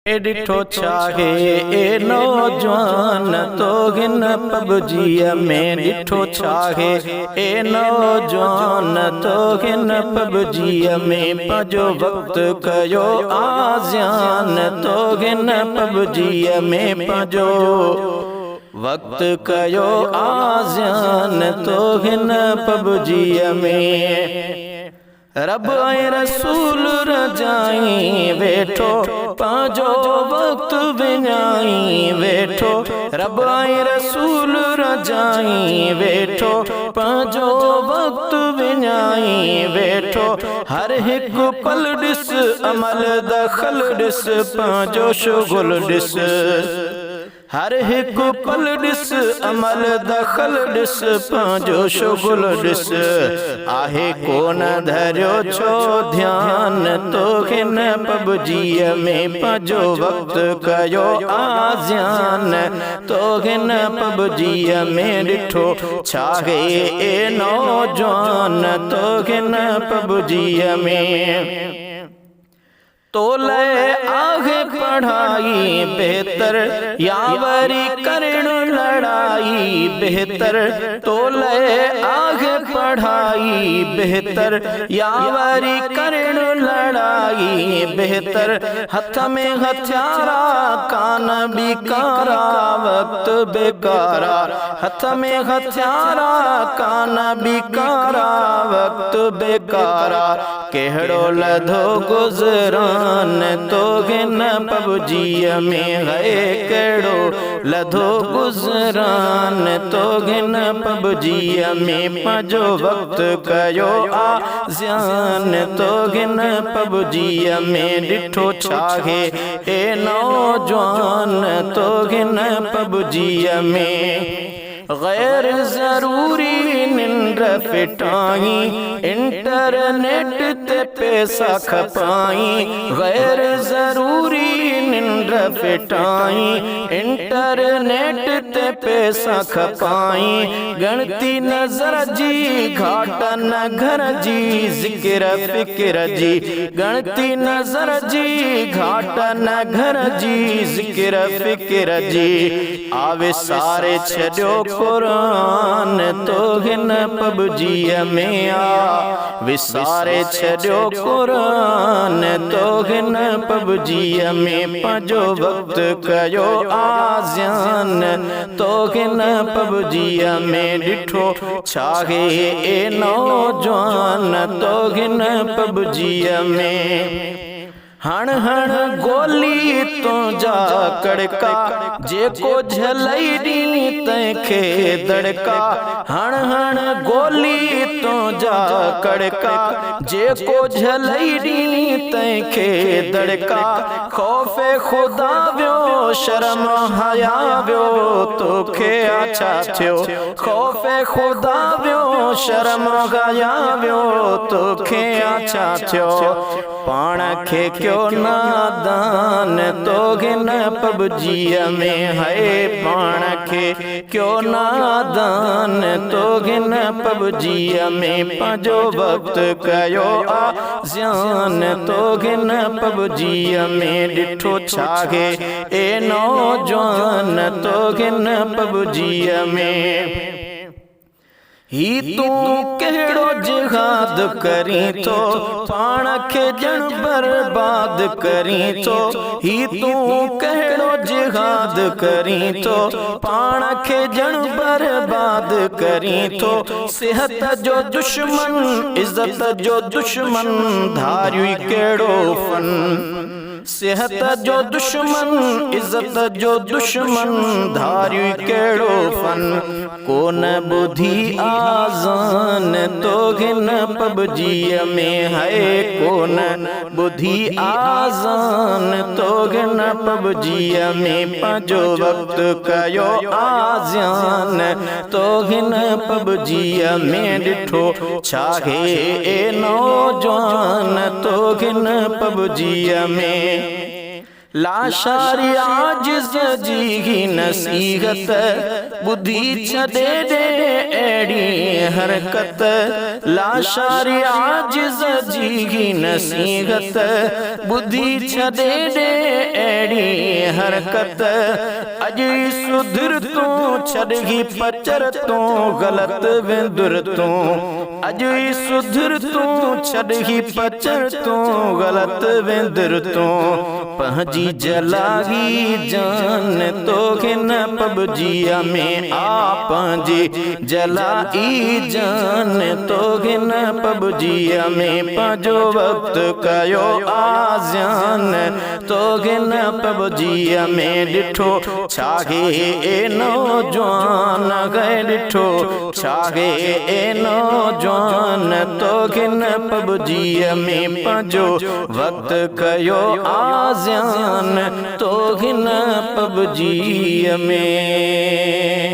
ॾिठो छाहे ए नौजवान तो हिन पबजीअ में ॾिठो छाहे ए नौजवान तो हिन पबजीअ में पंहिंजो वक़्तु कयो आज़ियान तो हिन पबजीअ में पंहिंजो वक़्तु कयो आज़ियान तो हिन पबजीअ में रब ऐं रसूल रजाई वेठो पंहिंजो वक़्तु विञाई वेठो रब ऐं रसूल रजाई वेठो पंहिंजो वक़्तु विञाई वेठो हर हिकु पल ॾिस अमल दख़ल ॾिस पंहिंजो शुगुल ॾिस हर हिकु पल ॾिस अमल दख़ल ॾिस पंहिंजो शुगुल ॾिस आहे कोन धरियो छो ध्यानु तो हिन पबजीअ में पंहिंजो वक़्तु कयो आज़ियान तो हिन पबजीअ में ॾिठो छाहे ए नौजवान तो हिन पबजीअ में तोले आगे पढ़ाई बेहतर या वरी करण लड़ाई बेहतर तोले आगे पढ़ाई बेहतर या वरी करण लड़ाई बेहतर हथ में हथियारा कान बिकारा वक्त बेकारा हथ में हथियारा कान बिकारा वक्त बेकारा केहड़ो लधो गुज़रान तो हिन पबजीअ में है केड़ो लधो गुज़रान तो हिन पबजीअ में पंहिंजो वक़्तु कयो आज़ियान तो हिन पबजीअ में ॾिठो छाहे ए नौजवान तो हिन पबजीअ में गैर ज़रूरी निंड फिटाई इंटरनेट ते पैसा खपाई गैर ज़रूरी निंड फिटाई इंटरनेट ते पैसा खपाई गणती नज़र जी घाट न घर जी ज़िक्र फ़िक्र जी गणती नज़र जी घाट न घर जी ज़िक्र फ़िक्र जी आवे सारे छॾियो कुरान तो हिन पबजीअ में आ विसारे छॾियो कुरान तो हिन पबजीअ में पंहिंजो वक़्तु कयो आज़ियान तो हिन पबजीअ में ॾिठो छाहे ए नौजवान तो हिन पबजीअ में हण हण गोली तुंहिंजा कड़का जेको झलई ॾिनी तंहिंखे दड़का हण हण गोली तुंहिंजा कड़का जेको झलई ॾिनी तंहिंखे दड़का ख़ौफ़े ख़ुदा वियो शर्म हया वियो तोखे छा थियो ख़ौफ़े ख़ुदा वियो शर्म हया वियो तोखे छा थियो पाण खे क्यों नादान तो हिन पबजीअ में है पाण खे क्यों नादान तो हिन पबजीअ में पंहिंजो वक़्तु कयो आज़ियान तो हिन पबजीअ में ॾिठो छाहे ए नौजवान तो हिन पबजीअ में ही तू केड़ो जिहाद करी तो पाण खे जण बर्बाद करी तो ही तू केड़ो जिहाद करी तो पाण खे जण बर्बाद करी तो सेहत जो दुश्मन इज्जत जो दुश्मन धारियो केड़ो फन सेहत जो दुश्मन इज्जत जो दुश्मन धारियो केड़ो फन कोन बुधी आज़ान तो हिन पबजीअ में है कोन बुधी आज़ान तो हिन पबजीअ में पंहिंजो वक़्तु कयो आज़ियान तो हिन पबजीअ में ॾिठो छाहे ए नौजवान तो हिन पबजीअ में लाशारी आजिज़ जी नसीहत बुद्धि छॾे ॾे अहिड़ी हरकत लाशारी आजिज़ जी नसीहत बुद्धि छॾे ॾे अहिड़ी हरकत अज सुधर तू छड़गी पचर तू गलत विंदुर तू अज सुधर तू छड़गी पचर तू गलत विंदुर तू पंहिंजी जलागी जान तो न पबजिया में आ पंहिंजी जलाई जान तो न पबजिया में पंहिंजो वक्त कयो आज़ान तो न पबजिया में ॾिठो छागे ए नौजवान गए ॾिठो छागे ए नौजवान तो न पबजिया में पंहिंजो वक्त कयो आज़ान तो न पबजिया में।